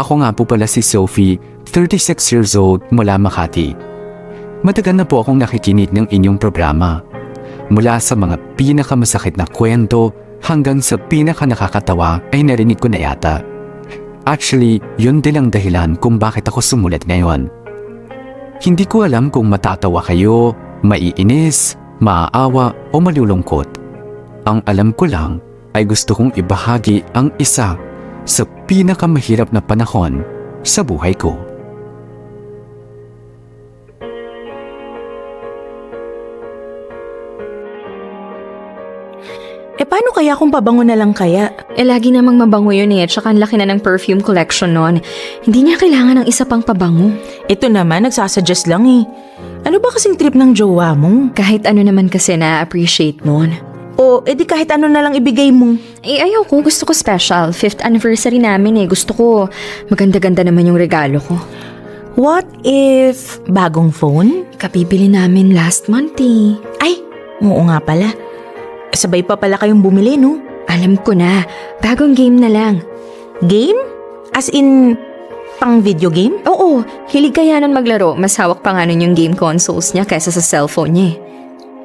Ako nga po pala si Sophie, 36 years old, mula Makati. Matagal na po akong nakikinig ng inyong programa. Mula sa mga pinakamasakit na kwento hanggang sa pinakanakakatawa ay narinig ko na yata. Actually, yun din ang dahilan kung bakit ako sumulat ngayon. Hindi ko alam kung matatawa kayo, maiinis, maaawa o malulungkot. Ang alam ko lang ay gusto kong ibahagi ang isa sa pinakamahirap na panahon sa buhay ko. Paano kaya kung pabango na lang kaya? Lagi namang mabango yun at saka ang laki na ng perfume collection nun. Hindi niya kailangan ng isa pang pabango. Ito naman, nagsasuggest lang eh. Ano ba kasing trip ng jowa mo? Kahit ano naman kasi na-appreciate nun. O, edi kahit ano na lang ibigay mo. Ayaw ko. Gusto ko special. 5th anniversary namin Gusto ko maganda-ganda naman yung regalo ko. What if bagong phone? Kabibili namin last month Ay, oo nga pala. Sabay pa pala kayong bumili, no? Alam ko na. Bagong game na lang. Game? As in, pang video game? Oo. Hilig kaya nun maglaro. Mas hawak pa nga nun yung game consoles niya kaysa sa cellphone niya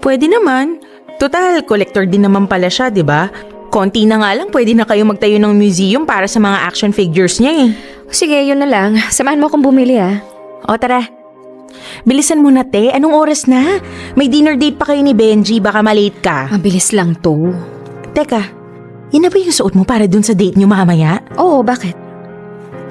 Pwede naman. Total, collector din naman pala siya, di ba? Konti na nga lang, pwede na kayo magtayo ng museum para sa mga action figures niya Sige, yun na lang. Samahan mo akong bumili O tara. Bilisan mo na, te. Anong oras na? May dinner date pa kayo ni Benji. Baka malate ka. Mabilis lang to. Teka, yun na ba yung suot mo para dun sa date niyo mamaya? Oo, bakit?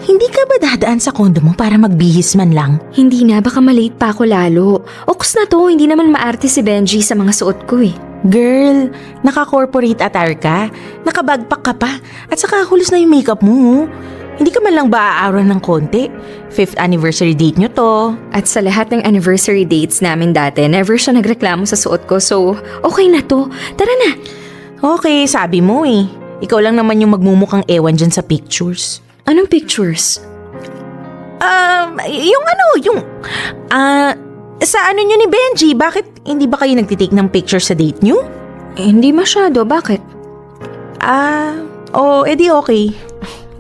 Hindi ka ba dadaan sa kondo mo para magbihis man lang? Hindi na, baka malate pa ako lalo. Oks na to, hindi naman maarte si Benji sa mga suot ko Girl, naka-corporate attire ka. Nakabagpak ka pa. At saka hulos na yung makeup mo. Hindi ka man lang ba aaron ng konti? 5th anniversary date nyo to. At sa lahat ng anniversary dates namin dati, never siya nagreklamo sa suot ko. So, okay na to. Tara na. Okay, sabi mo Ikaw lang naman yung magmumukhang ewan dyan sa pictures. Anong pictures? Sa ano nyo ni Benji, bakit hindi ba kayo nagtitake ng picture sa date nyo? Hindi masyado. Bakit? Edi okay.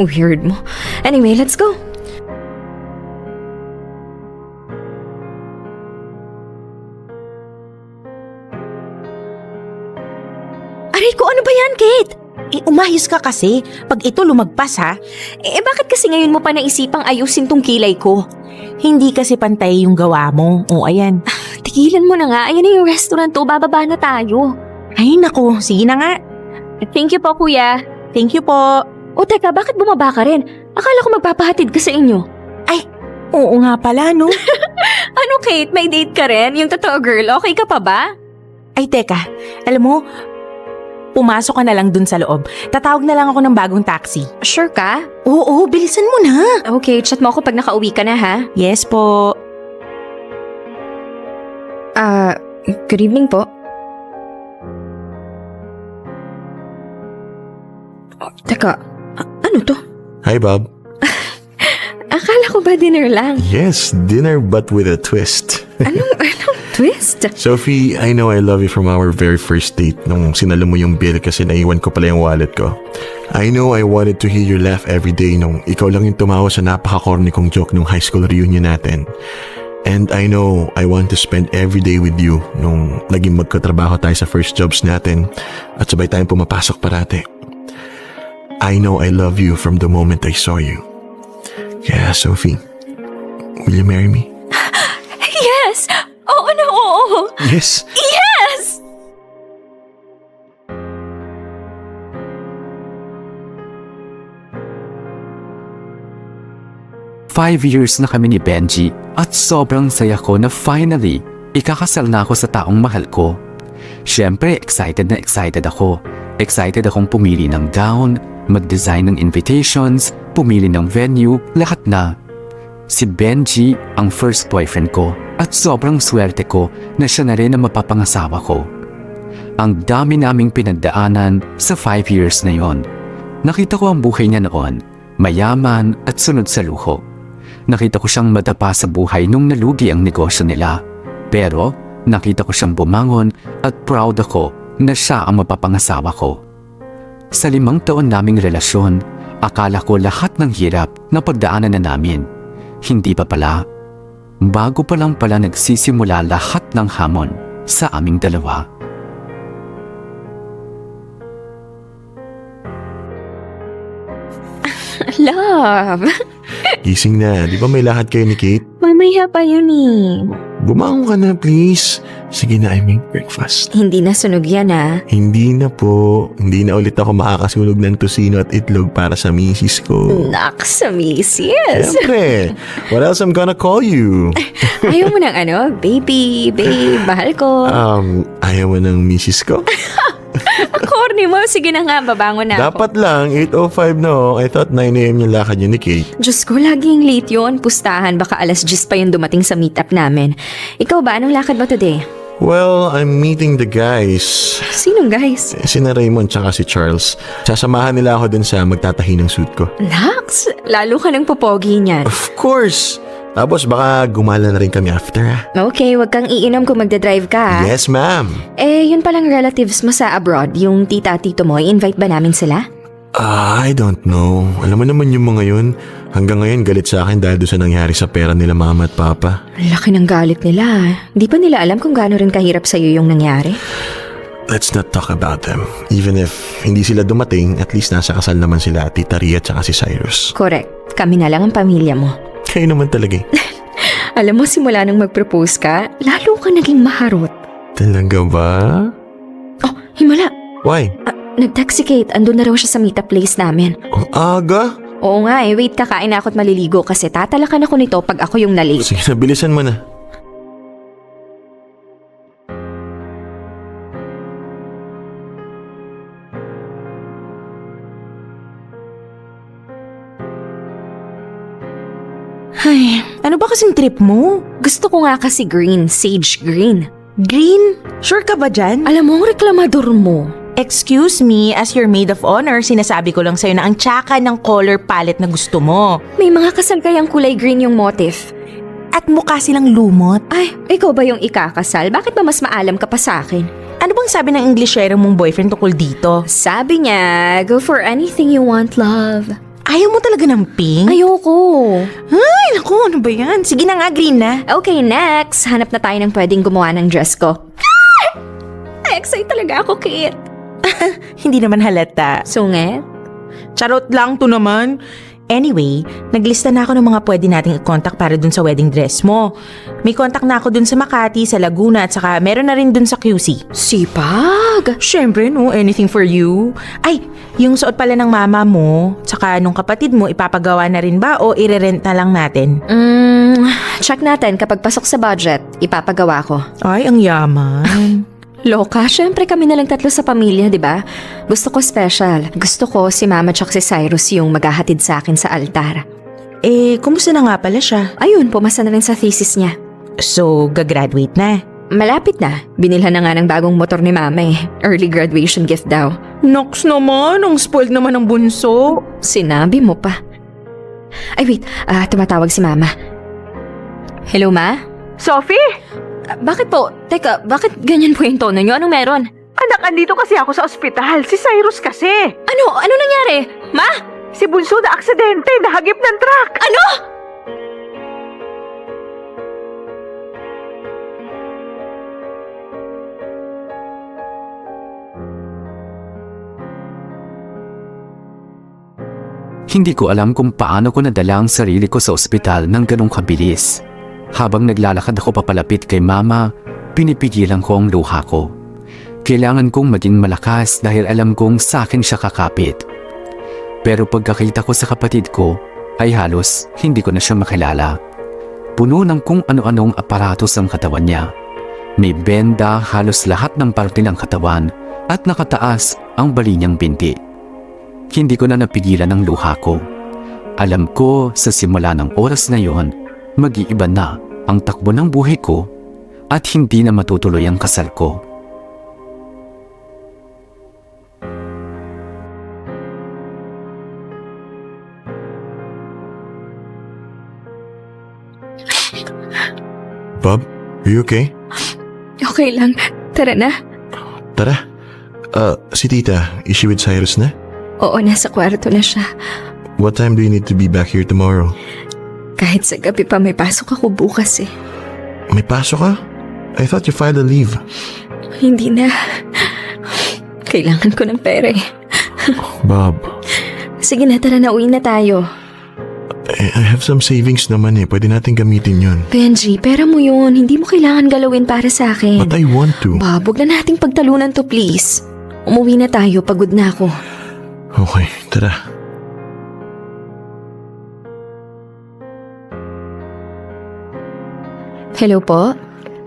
Weird mo. Anyway, let's go. Aray ko, ano ba yan, Kate? Umayos ka kasi. Pag ito lumagpas ha. Bakit kasi ngayon mo pa naisipang ayusin tong kilay ko? Hindi kasi pantay yung gawa mo. Ayan. Tigilan mo na nga. Ayan na yung restaurant to. Bababa na tayo. Ay nako, sige na nga. Thank you po, kuya. Thank you po. O teka, bakit bumaba ka rin? Akala ko magpapahatid ka sa inyo. Oo nga pala, no? Ano, Kate? May date ka rin? Yung totoo, girl. Okay ka pa ba? Ay, teka. Alam mo, pumasok ka na lang dun sa loob. Tatawag na lang ako ng bagong taxi. Sure ka? Oo, bilisan mo na. Okay, chat mo ako pag nakauwi ka na, ha? Yes po. Good evening po. Teka, ano to? Hi, Bob. Akala ko ba dinner lang? Yes, dinner but with a twist. Anong twist? Sophie, I know I love you from our very first date nung sinalo mo yung bill kasi naiwan ko pala yung wallet ko. I know I wanted to hear your laugh every day nung ikaw lang yung tumawa sa napaka-corny kong joke nung high school reunion natin. And I know I want to spend every day with you nung naging magkatrabaho tayo sa first jobs natin at sabay tayong pumapasok parate. I know I love you from the moment I saw you. Kaya, Sophie, will you marry me? Yes! Oo na, oo! Yes! Yes! Five years na kami ni Benji at sobrang saya ko na finally, ikakasal na ako sa taong mahal ko. Siyempre, excited na excited ako. Excited akong pumili ng gown, mag-design ng invitations, pumili ng venue, lahat na. Si Benji ang first boyfriend ko at sobrang swerte ko na siya na rin ang mapapangasawa ko. Ang dami naming pinagdaanan sa 5 years na yon. Nakita ko ang buhay niya noon, mayaman at sunod sa luho. Nakita ko siyang madapa sa buhay nung nalugi ang negosyo nila. Pero nakita ko siyang bumangon at proud ako na siya ang mapapangasawa ko. Sa 5 taon naming relasyon, Akala ko lahat ng hirap na pagdaanan na namin. Hindi pa pala. Bago pa lang pala nagsisimula lahat ng hamon sa aming dalawa. Love! Gising na. Di ba may lahat kayo ni Kate? Mamaya pa yun eh. Bumangon ka na, please. Sige na, I make breakfast. Hindi na sunog yan ah. Hindi na po. Hindi na ulit ako makakasunog ng tosino at itlog para sa misis ko. Naks, sa misis. Siyempre. What else I'm gonna call you? Ayaw mo ng ano? Baby, babe, mahal ko. Ayaw mo ng misis ko? Corny mo. Sige na nga, babangon na ako. Dapat lang, 8:05 no. I thought 9 a.m. yung lakad yun ni Kate. Diyos ko, laging late yun. Pustahan, baka alas 10 pa yung dumating sa meetup namin. Ikaw ba? Anong lakad mo today? Well, I'm meeting the guys. Sinong guys? Sina Raymond tsaka si Charles. Sasamahan nila ako dun sa magtatahi ng suit ko. Naks, lalo ka ng popogi niyan. Of course! Tapos baka gumala na rin kami after ah. Okay, wag kang iinom kung magdadrive ka. Yes, ma'am. Eh, yun palang relatives mo sa abroad, yung tita at tito mo, i-invite ba namin sila? I don't know. Alam mo naman yung mga yun. Hanggang ngayon galit sa akin dahil doon sa nangyari sa pera nila mama at papa. Ang laki ng galit nila. Di pa nila alam kung gaano rin kahirap sa'yo yung nangyari? Let's not talk about them. Even if hindi sila dumating, at least nasa kasal naman sila Tita Ria at saka si Cyrus. Correct. Kami na lang ang pamilya mo. Kayo naman talaga eh. Alam mo, simula nang mag-propose ka, lalo ka naging maharot. Talaga ba? Oh, himala. Why? Nag-text si Kate, andun na raw siya sa meetup place namin. Ang aga? Oo nga eh, wait, kakain na ako't maliligo kasi tatalakan ako nito pag ako yung nalate. Sige na, bilisan mo na. Ay, ano ba kasing trip mo? Gusto ko nga kasi green, sage green. Green? Sure ka ba dyan? Alam mo, ang reklamador mo. Excuse me, as your maid of honor, sinasabi ko lang sa'yo na ang tsaka ng color palette na gusto mo. May mga kasal kayang kulay green yung motif. At mukha silang lumot. Ay, ikaw ba yung ikakasal? Bakit ba mas maalam ka pa sa akin? Ano bang sabi ng Englishero mong boyfriend tungkol dito? Sabi niya, go for anything you want, love. Ayaw mo talaga ng pink? Ayoko. Ay, naku, ano ba yan? Sige na nga, green na. Okay, next. Hanap na tayo ng pwedeng gumawa ng dress ko. Excited talaga ako, Kate. Hindi naman halata. Sungit? Charot lang to naman. Anyway, naglista na ako ng mga pwede nating i-contact para dun sa wedding dress mo. May contact na ako dun sa Makati, sa Laguna, at saka meron na rin dun sa QC. Sipag. Syempre, no, anything for you. Ay, yung suot pala ng mama mo, tsaka nung kapatid mo, ipapagawa na rin ba o ire-rent na lang natin? Check natin kapag pasok sa budget, ipapagawa ko. Ay, ang yaman. Loka, syempre kami na lang tatlo sa pamilya, di ba? Gusto ko special. Gusto ko si Mama tsaka si Cyrus yung maghahatid sa akin sa altar. Eh, kumusta na nga pala siya? Ayun, pumasa na rin sa thesis niya. So, gagraduate na. Malapit na. Binilhan na nga ng bagong motor ni Mama eh. Early graduation gift daw. Nox naman, ang spoiled naman ng bunso. Sinabi mo pa. Ay wait, tumatawag si Mama. Hello, Ma? Sophie? Bakit po? Teka, bakit ganyan po yung tono niyo? Anong meron? Anak, andito kasi ako sa ospital. Si Cyrus kasi. Ano? Ano nangyari? Ma? Si Bunso na aksidente, nahagip ng truck. Ano? Hindi ko alam kung paano ko nadala ang sarili ko sa ospital ng ganong kabilis. Habang naglalakad ako papalapit kay mama, pinipigilan ko ang luha ko. Kailangan kong maging malakas dahil alam kong sa akin siya kakapit. Pero pagkakita ko sa kapatid ko, ay halos hindi ko na siya makilala. Puno ng kung ano-anong aparatos ang katawan niya. May benda halos lahat ng parte ng katawan at nakataas ang bali niyang binti. Hindi ko na napigilan ang luha ko. Alam ko sa simula ng oras na yon, mag-iiba na ang takbo ng buhay ko at hindi na matutuloy ang kasal ko. Bob, are you okay? Okay lang. Tara na. Tara. Si tita, is she with Cyrus na? Oo, nasa kwarto na siya. What time do you need to be back here tomorrow? Kahit sa gabi pa may pasok ako bukas eh. May pasok ka? I thought you filed a leave. Hindi na. Kailangan ko ng pera eh. Bob, Sige na, tara na, uwi na tayo. I have some savings naman eh. Pwede natin gamitin yun. Benji, pera mo yun. Hindi mo kailangan galawin para sa akin. But I want to. Bob, huwag na nating pagtalunan to please. Umuwi na tayo, pagod na ako. Okay, tara. Hello po?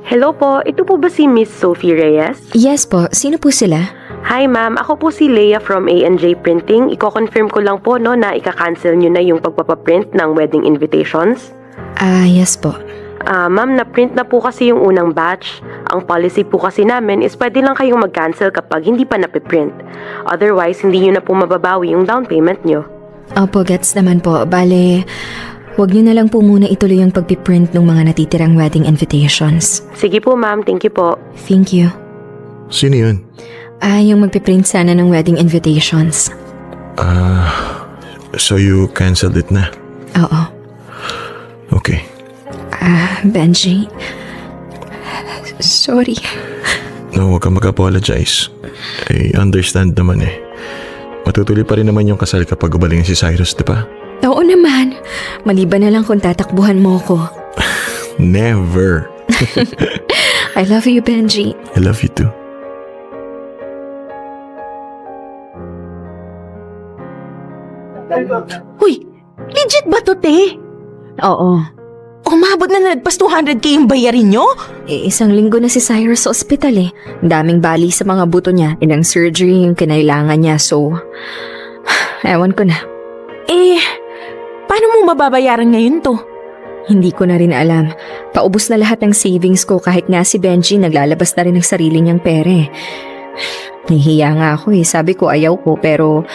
Hello po, ito po ba si Miss Sophie Reyes? Yes po, sino po sila? Hi ma'am, ako po si Leia from A&J Printing. Iko-confirm ko lang po no na ika-cancel nyo na yung pagpapaprint ng wedding invitations. Yes po. Ma'am, na-print na po kasi yung unang batch. Ang policy po kasi namin is pwede lang kayong mag-cancel kapag hindi pa napiprint. Otherwise, hindi nyo na po mababawi yung down payment nyo. Opo, gets naman po. Bale, wag niyo na lang po muna ituloy yung pagpiprint ng mga natitirang wedding invitations. Sige po ma'am, thank you po. Thank you. Sino yun? Yung magpiprint sana ng wedding invitations. So you canceled it na? Oo. Okay. Benji. Sorry. No, huwag kang mag-apologize. I understand naman eh. Matutuloy pa rin naman yung kasal kapag gumaling si Cyrus, di ba? Oo naman. Maliban na lang kung tatakbuhan mo ko. Never. I love you, Benji. I love you too. Huy, legit ba to, te? Oo. Umabot na nagpas 200k yung bayarin nyo? Isang linggo na si Cyrus sa ospital eh. Ang daming bali sa mga buto niya. Ilang surgery yung kinailangan niya. So, ewan ko na. Paano mo mababayaran ngayon to? Hindi ko na rin alam. Paubos na lahat ng savings ko kahit nga si Benji naglalabas na rin ng sarili niyang pere. Nahihiya nga ako eh. Sabi ko ayaw ko pero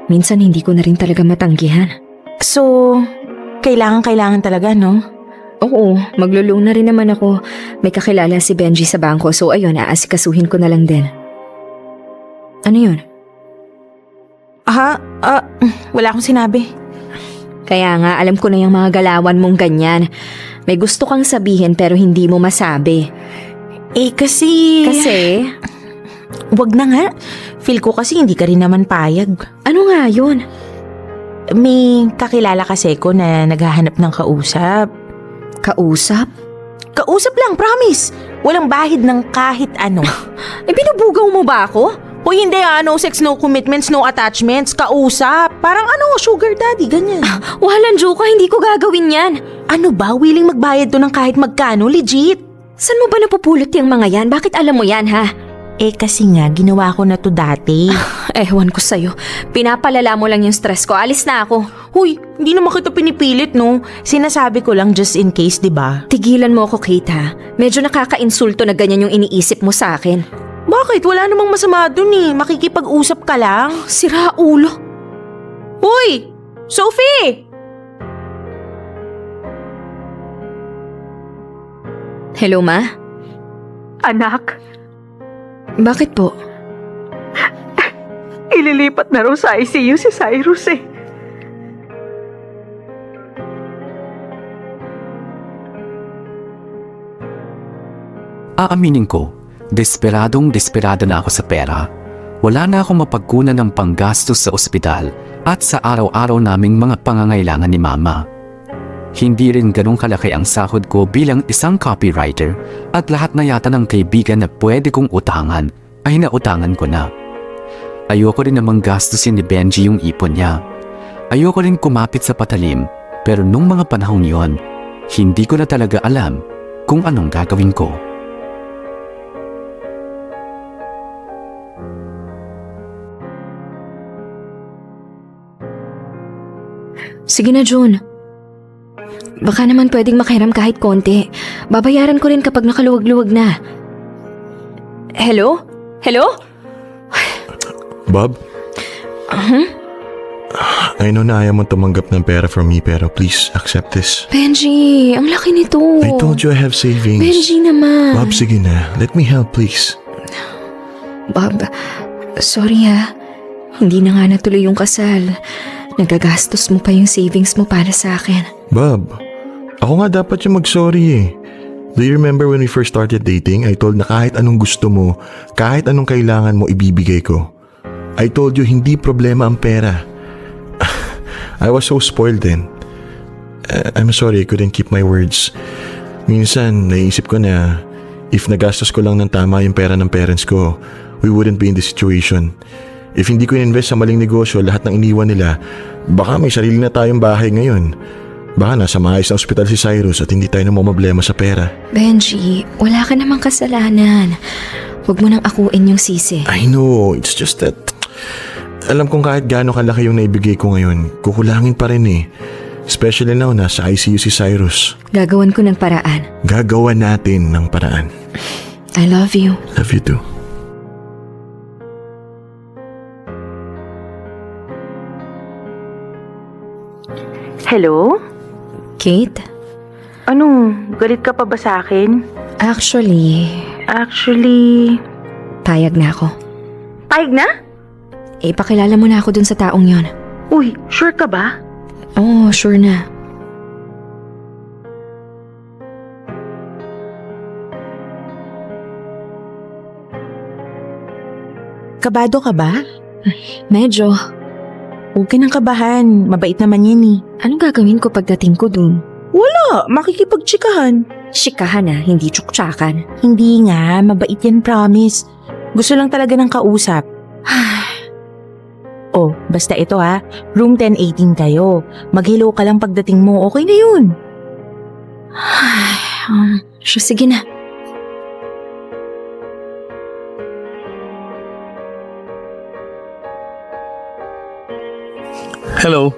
minsan hindi ko na rin talaga matanggihan. So, kailangan talaga, no? Oo, maglo-loan na rin naman ako. May kakilala si Benji sa bangko so ayun, aasikasuhin ko na lang din. Ano yun? Wala akong sinabi. Kaya nga, alam ko na yung mga galawan mong ganyan. May gusto kang sabihin pero hindi mo masabi. Kasi... Wag na nga. Feel ko kasi hindi ka rin naman payag. Ano nga yun? May kakilala kasi ko na naghahanap ng kausap. Kausap? Kausap lang, promise. Walang bahid ng kahit ano. Binubugaw mo ba ako? Hoy, hindi no sex, no commitments, no attachments. Kausap. Parang sugar daddy, ganyan. Walang joke, hindi ko gagawin yan. Ano ba? Willing magbayad to ng kahit magkano? Legit. Saan mo ba napupulot yung mga yan? Bakit alam mo yan, ha? Kasi nga, ginawa ko na to dati. Ewan ko sa'yo. Pinapalala mo lang yung stress ko. Alis na ako. Hoy, hindi naman kita pinipilit, no? Sinasabi ko lang just in case, di ba? Tigilan mo ako, Kate, ha? Medyo nakaka-insulto na ganyan yung iniisip mo sa akin. Bakit? Wala namang masama dun eh. Makikipag-usap ka lang. Sira ulo. Hoy! Sophie! Hello, Ma? Anak, Bakit po? ililipat na raw sa ICU si Cyrus eh. Aaminin ko, desperada na ako sa pera. Wala na akong mapagkunan ng panggastos sa ospital at sa araw-araw naming mga pangangailangan ni Mama. Hindi rin ganong kalaki ang sahod ko bilang isang copywriter at lahat na yata ng kaibigan na pwede kong utangan ay nautangan ko na. Ayoko rin namang gastusin ni Benji yung ipon niya. Ayoko rin kumapit sa patalim pero nung mga panahong yon, hindi ko na talaga alam kung anong gagawin ko. Sige na, June. Baka naman pwedeng makahiram kahit konti. Babayaran ko rin kapag nakaluwag-luwag na. Hello? Hello? Bob? I know na ayaw mo tumanggap ng pera from me pero please accept this. Benji, ang laki nito. I told you I have savings. Benji naman. Bob, sige na. Let me help, please. Bob, sorry ha. Hindi na nga natuloy yung kasal. Nagagastos mo pa yung savings mo para sa akin. Bob, ako nga dapat yung mag-sorry eh. Do you remember when we first started dating, I told na kahit anong gusto mo, kahit anong kailangan mo, ibibigay ko. I told you hindi problema ang pera. I was so spoiled then. I'm sorry, I couldn't keep my words. Minsan, naisip ko na if nagastos ko lang ng tama yung pera ng parents ko, we wouldn't be in this situation. If hindi ko in-invest sa maling negosyo lahat ng iniwan nila, baka may sarili na tayong bahay ngayon. Baka nasa maayos na ospital si Cyrus at hindi tayo na problema sa pera. Benji, wala ka namang kasalanan. Huwag mo nang akuin yung sisi. I know, it's just that alam kong kahit gaano kalaki yung naibigay ko ngayon, kukulangin pa rin eh. Especially now nasa ICU si Cyrus. Gagawan ko ng paraan. Gagawa natin ng paraan. I love you. Love you too. Hello? Kate? Anong, galit ka pa ba sa akin? Actually, payag na ako. Payag na? Ipakilala mo na ako dun sa taong yon. Uy, sure ka ba? Oo, sure na. Kabado ka ba? Medyo. Huwag ka nang kabahan. Mabait naman yan eh. Anong gagawin ko pagdating ko dun? Wala, makikipagtsikahan. Shikahan na, hindi tsuktsakan. Hindi nga, mabait yan promise. Gusto lang talaga ng kausap. Oh, basta ito ha. Room 1018 kayo. Mag-hello ka lang pagdating mo, okay na yun. Sige na. Hello.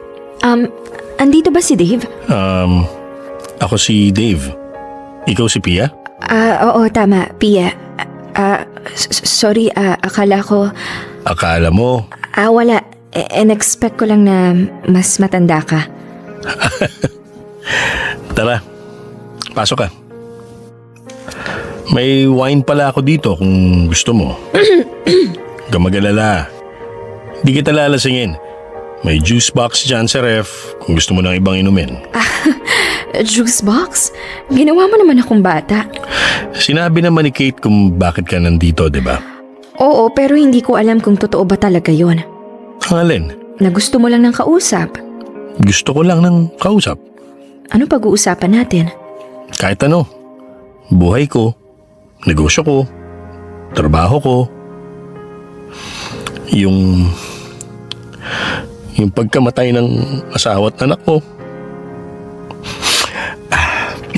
Andito ba si Dave? Ako si Dave. Ikaw si Pia? Oo, tama. Pia. Sorry, akala ko... Akala mo? Wala. In-expect ko lang na mas matanda ka. Tara, pasok ka. May wine pala ako dito kung gusto mo. Gamagalala. Di kita lalasingin. May juice box dyan sa ref kung gusto mo ng ibang inumin. Juice box? Ginawa mo naman akong bata. Sinabi naman ni Kate kung bakit ka nandito, di ba? Oo, pero hindi ko alam kung totoo ba talaga yon. Ang alin? Na gusto mo lang ng kausap. Gusto ko lang ng kausap. Ano pag-uusapan natin? Kahit ano. Buhay ko, negosyo ko, trabaho ko, yung pagkamatay ng asawa at anak ko.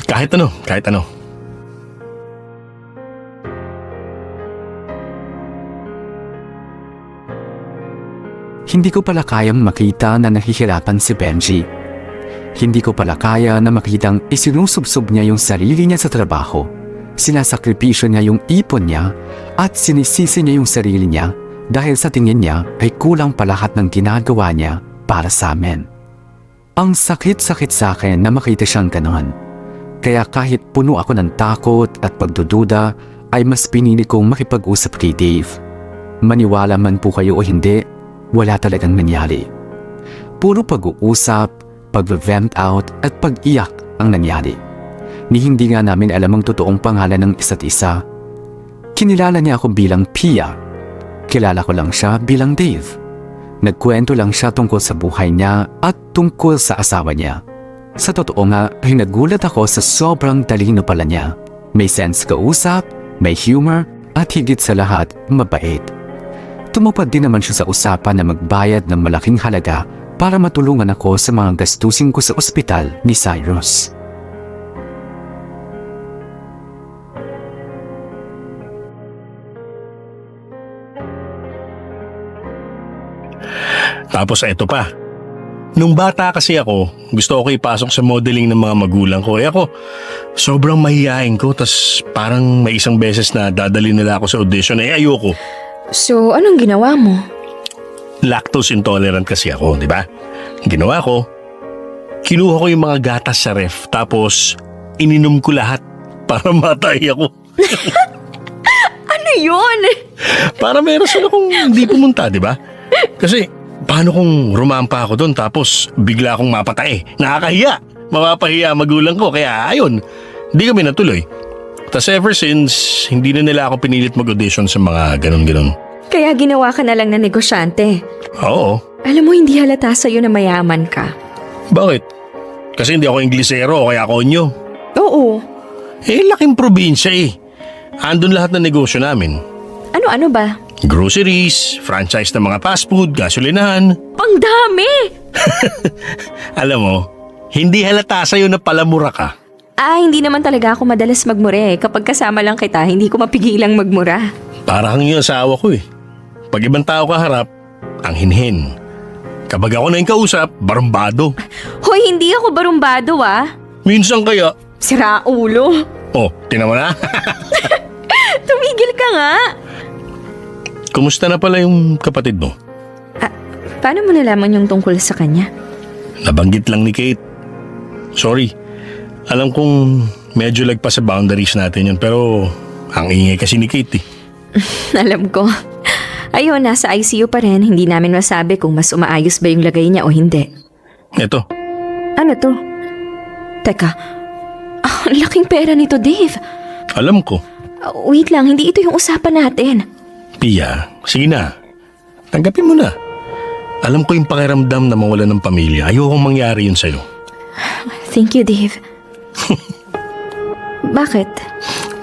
Kahit ano. Hindi ko pala kayang makita na nahihirapan si Benji. Hindi ko pala kaya na makitang isinusubsob niya yung sarili niya sa trabaho. Sinasakripisyo niya yung ipon niya at sinisisi niya yung sarili niya dahil sa tingin niya ay kulang pa lahat ng ginagawa niya para sa amin. Ang sakit-sakit sa akin na makita siyang ganon. Kaya kahit puno ako ng takot at pagdududa ay mas pinili kong makipag-usap kay Dave. Maniwala man po kayo o hindi, wala talagang nangyari. Puro pag-uusap, pag-vent out at pag-iyak ang nangyari. Ni hindi nga namin alam ang totoong pangalan ng isa't isa. Kinilala niya ako bilang Pia. Kilala ko lang siya bilang Dave. Nagkwento lang siya tungkol sa buhay niya at tungkol sa asawa niya. Sa totoo nga ay nagulat ako sa sobrang talino pala niya. May sense kausap, may humor at higit sa lahat mabait. Tumupad din naman siya sa usapan na magbayad ng malaking halaga para matulungan ako sa mga gastusin ko sa ospital ni Cyrus. Tapos eto pa. Nung bata kasi ako, gusto ko ipasok sa modeling ng mga magulang ko. Ako, sobrang mahihain ko. Tas parang may isang beses na dadali nila ako sa audition. Ayoko. So, anong ginawa mo? Lactose intolerant kasi ako, di ba? Ginawa ko, kinuha ko yung mga gatas sa ref. Tapos, ininom ko lahat para matay ako. Ano yun? Para meron sila kung hindi pumunta, di ba? Kasi paano kung rumampa ako doon tapos bigla akong mapatay? Nakakahiya. Mapapahiya ang magulang ko kaya ayun, hindi kami natuloy. Tas ever since, hindi na nila ako pinilit mag-audition sa mga ganun-ganun. Kaya ginawa ka na lang na negosyante. Oo. Alam mo, hindi halata sa'yo na mayaman ka. Bakit? Kasi hindi ako Inglesero o kaya konyo. Oo. Laking probinsya eh. Andun lahat ng negosyo namin. Ano-ano ba? Groceries, franchise ng mga fast food, gasolinahan. Pang dami! Alam mo, hindi halata sa'yo na palamura ka. Hindi naman talaga ako madalas magmura eh. Kapag kasama lang kita, hindi ko mapigilang magmura. Para kang yung asawa ko eh. Pag ibang tao kaharap, ang hinhin. Kapag ako na yung kausap, barumbado. Hoy, hindi ako barumbado Minsan kaya, Sira ulo. oh, tinan mo na. Tumigil ka nga. Kumusta na pala yung kapatid mo? Paano mo nalaman yung tungkol sa kanya? Nabanggit lang ni Kate. Sorry. Alam kong medyo lagpas sa boundaries natin yun, pero ang ingay kasi ni Kate eh. Alam ko. Ayun, nasa ICU pa rin. Hindi namin masabi kung mas umaayos ba yung lagay niya o hindi. Eto, Ano to? Teka. Ang laking pera nito, Dave. alam ko. Wait lang, hindi ito yung usapan natin. Pia, sige na. Tanggapin mo na. Alam ko yung pakiramdam na mawala ng pamilya. Ayokong mangyari yun sa'yo. Thank you, Dave. Bakit?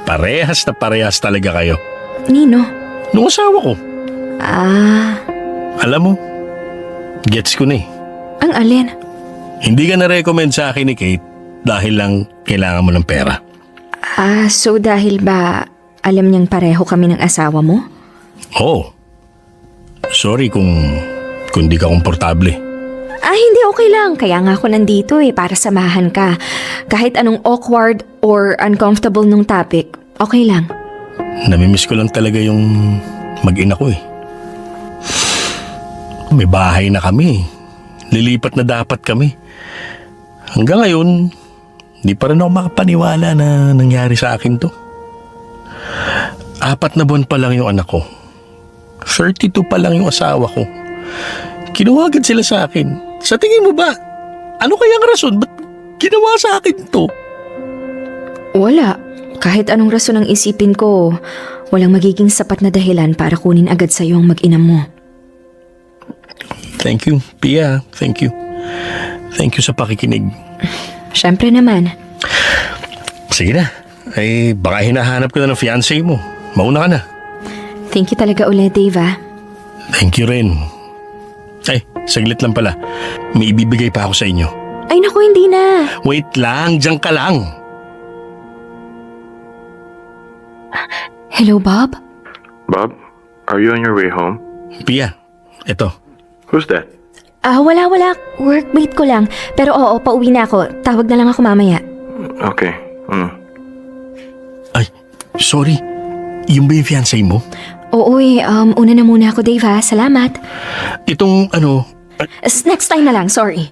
Parehas na parehas talaga kayo. Nino? Nung asawa ko. Alam mo, gets ko na eh. Ang alin? Hindi ka na-recommend sa akin ni Kate dahil lang kailangan mo ng pera. So dahil ba alam niyang pareho kami ng asawa mo? Oo. Sorry kung di ka komportable. Hindi okay lang. Kaya nga ako nandito para samahan ka. Kahit anong awkward or uncomfortable nung topic, okay lang. Namimiss ko lang talaga yung mag-ina ko eh. May bahay na kami. Lilipat na dapat kami. Hanggang ngayon, di pa rin ako makapaniwala na nangyari sa akin to. 4 na buwan pa lang yung anak ko. 32 pa lang yung asawa ko. Kinuha agad sila sa akin. Sa tingin mo ba, ano kayang rason? Ba't ginawa sa akin to? Wala. Kahit anong rason ang isipin ko, walang magiging sapat na dahilan para kunin agad sa'yo ang mag-ina mo. Thank you, Pia. Thank you. Thank you sa pakikinig. Siyempre naman. Sige na. Baka hinahanap ka na ng fiancé mo. Mauna ka na. Thank you talaga ulit, Dave. Thank you rin. Saglit lang pala. May ibibigay pa ako sa inyo. Ay naku, hindi na. Wait lang, diyan ka lang. Hello, Bob? Bob, are you on your way home? Pia, eto. Who's that? Wala. Workmate ko lang. Pero oo, pauwi na ako. Tawag na lang ako mamaya. Okay. Ay, sorry. Yung ba yung fiancé mo? Oo una na muna ako, Dave Salamat. Itong Next time na lang, sorry.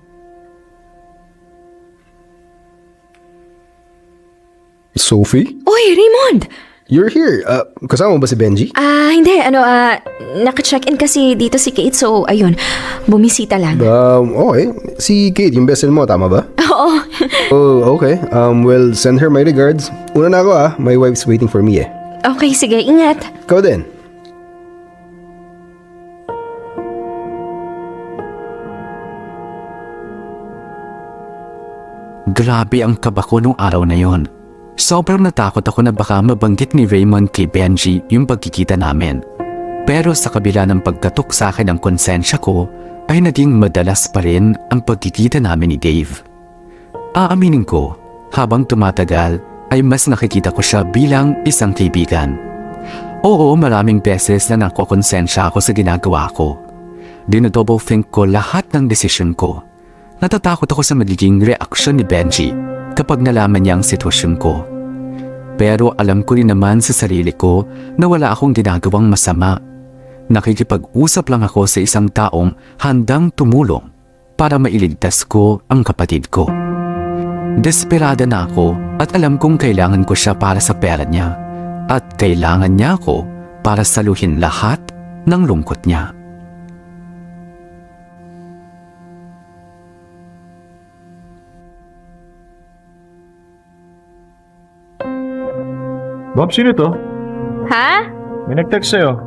Sophie? Uy, Raymond! You're here. Kasama mo ba si Benji? Hindi. Naka-check-in kasi dito si Kate, so ayun, bumisita lang. Okay. Si Kate, yung best friend mo, tama ba? Oo. Oh, okay. Well, send her my regards. Una na ako my wife's waiting for me Okay, sige, ingat. Ikaw din. Grabe ang kaba ko nung araw na yon. Sobrang natakot ako na baka mabanggit ni Raymond kay Benji yung pagkikita namin. Pero sa kabila ng pagkatok sa akin ng konsensya ko, ay naging madalas pa rin ang pagkikita namin ni Dave. Aaminin ko, habang tumatagal ay mas nakikita ko siya bilang isang kaibigan. Oo, maraming beses na nakokonsensya ako sa ginagawa ko. Dinodouble think ko lahat ng desisyon ko. Natatakot ako sa magiging reaksyon ni Benji kapag nalaman niya ang sitwasyon ko. Pero alam ko rin naman sa sarili ko na wala akong ginagawang masama. Nakikipag-usap lang ako sa isang taong handang tumulong para mailigtas ko ang kapatid ko. Desperada na ako at alam kong kailangan ko siya para sa pera niya at kailangan niya ako para saluhin lahat ng lungkot niya. Bob, sino to? Ha? May nag-text sa'yo.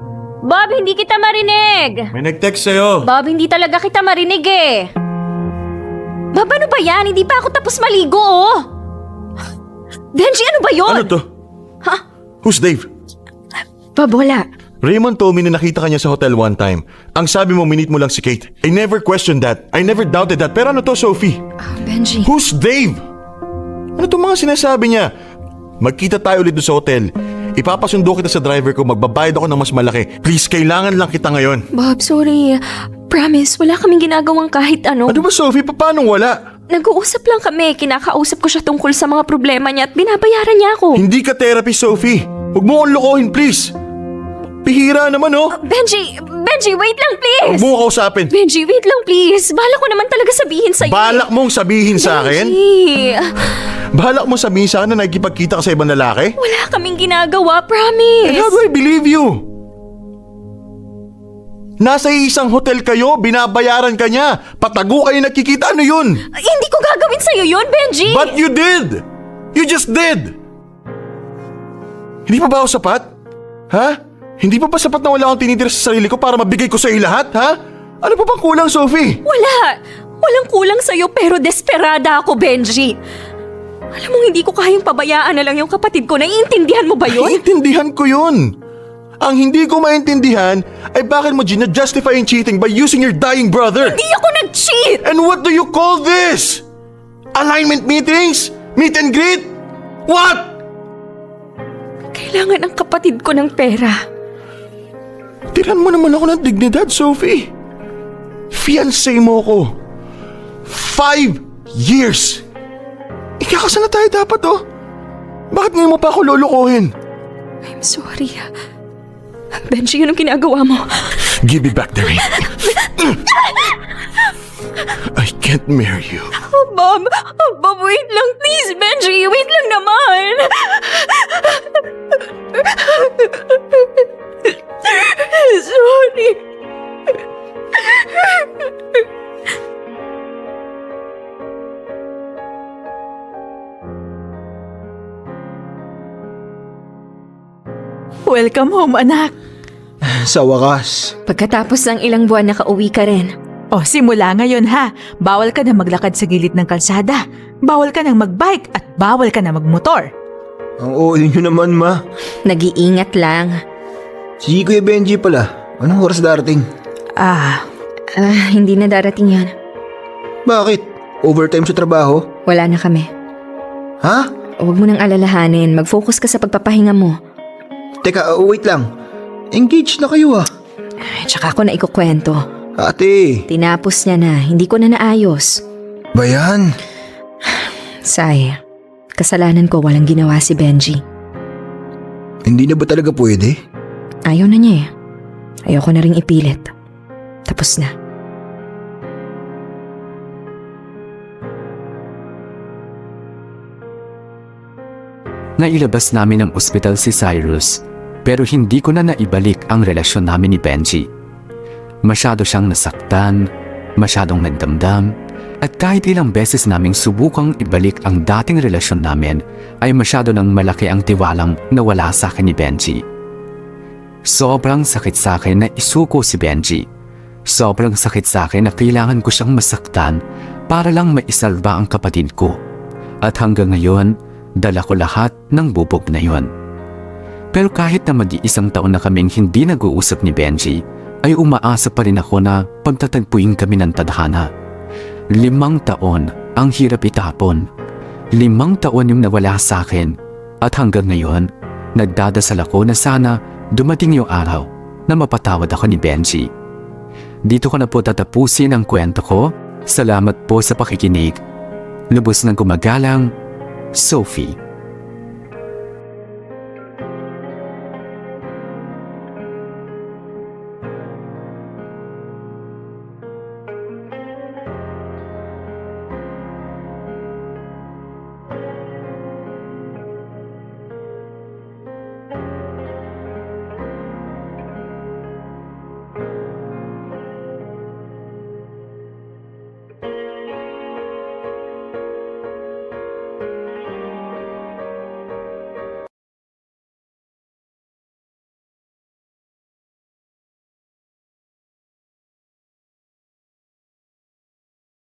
Bob, hindi kita marinig! May nag-text sa'yo. Bob, hindi talaga kita marinig eh! Bob, ano ba yan? Hindi pa ako tapos maligo oh! Benji, ano ba yun? Ano to? Ha? Who's Dave? Bob, wala. Raymond told me na nakita ka niya sa hotel one time. Ang sabi mo, minit mo lang si Kate. I never questioned that. I never doubted that. Pero ano to, Sophie? Benji. Who's Dave? Ano to mga sinasabi niya? Magkita tayo ulit doon sa hotel. Ipapasundo kita sa driver ko, magbabayad ako ng mas malaki. Please, kailangan lang kita ngayon. Bob, sorry. Promise, wala kaming ginagawang kahit ano. Ano ba, Sophie? Paano wala? Nag-uusap lang kami. Kinakausap ko siya tungkol sa mga problema niya at binabayaran niya ako. Hindi ka therapy, Sophie. Huwag mo akong lokohin, please. Pihira naman, oh. Benji, wait lang please! Huwag mo ako kausapin. Benji, wait lang please. Balak ko naman talaga sabihin sa'yo. Balak mong sabihin sa akin? Benji, Balak mong sabihin sa akin na nakikipagkita ka sa ibang lalaki? wala kaming ginagawa, promise. And how do I believe you? Nasa isang hotel kayo, binabayaran ka niya. Patago kayo nagkikita, ano yun? Hindi ko gagawin sa'yo yun, Benji! But you did! You just did! Hindi pa ba ako sapat? Ha? Hindi pa ba sapat na wala akong tinitira sa sarili ko para mabigay ko sa iyo lahat, ha? Ano pa bang kulang, Sophie? Wala! Walang kulang sa'yo pero desperada ako, Benji. Alam mo, hindi ko kayang pabayaan na lang yung kapatid ko. Naiintindihan mo ba yun? Naiintindihan ko yun. Ang hindi ko maintindihan ay bakit mo gina-justify yung cheating by using your dying brother. Hindi ako nag-cheat! And what do you call this? Alignment meetings? Meet and greet? What? Kailangan ang kapatid ko ng pera. Tiran mo naman ako ng dignidad, Sophie. Fiancé mo ko. 5 years. Ikakasal na tayo dapat, oh. Bakit ngayon mo pa ako lulukuhin? I'm sorry. Benji, yun ang ginagawa mo. Give me back the ring. I can't marry you. Bob, wait lang please, Benji. Wait lang naman. Sorry. Welcome home, anak. Sa wakas. Pagkatapos ng ilang buwan, nakauwi ka rin. O, simula ngayon ha. Bawal ka na maglakad sa gilid ng kalsada. Bawal ka nang magbike at bawal ka na magmotor. Ang oo nyo naman, ma. Nag-iingat lang. Si Kuya Benji pala. Anong oras darating? Hindi na darating yan. Bakit? Overtime sa trabaho? Wala na kami. Ha? Huwag mo nang alalahanin. Mag-focus ka sa pagpapahinga mo. Teka, wait lang. Engaged na kayo ah. Tsaka ako na ikukwento. Ate. Tinapos niya na. Hindi ko na naayos. Ba yan? Say, kasalanan ko walang ginawa si Benji. Hindi na ba talaga pwede? Ayaw na niya eh. Ayoko na ring ipilit. Tapos na. Nailabas namin ng ospital si Cyrus, pero hindi ko na naibalik ang relasyon namin ni Benji. Masyado siyang nasaktan, masyadong nagdamdam, at kahit ilang beses naming subukang ibalik ang dating relasyon namin, ay masyado nang malaki ang tiwalang nawala sa akin ni Benji. Sobrang sakit sa akin na isuko si Benji. Sobrang sakit sa akin na kailangan ko siyang masaktan para lang maisalba ang kapatid ko. At hanggang ngayon, dala ko lahat ng bubog na yon. Pero kahit na mag-iisang taon na kaming hindi nag-uusap ni Benji, ay umaasa pa rin ako na pagtatagpuin kami ng tadhana. 5 taon ang hirap itapon. 5 taon yung nawala sa akin. At hanggang ngayon, nagdadasal ako na sana dumating yung araw na mapatawad ako ni Benji. Dito ko na po tatapusin ang kwento ko. Salamat po sa pakikinig. Lubos ng gumagalang, Sophie.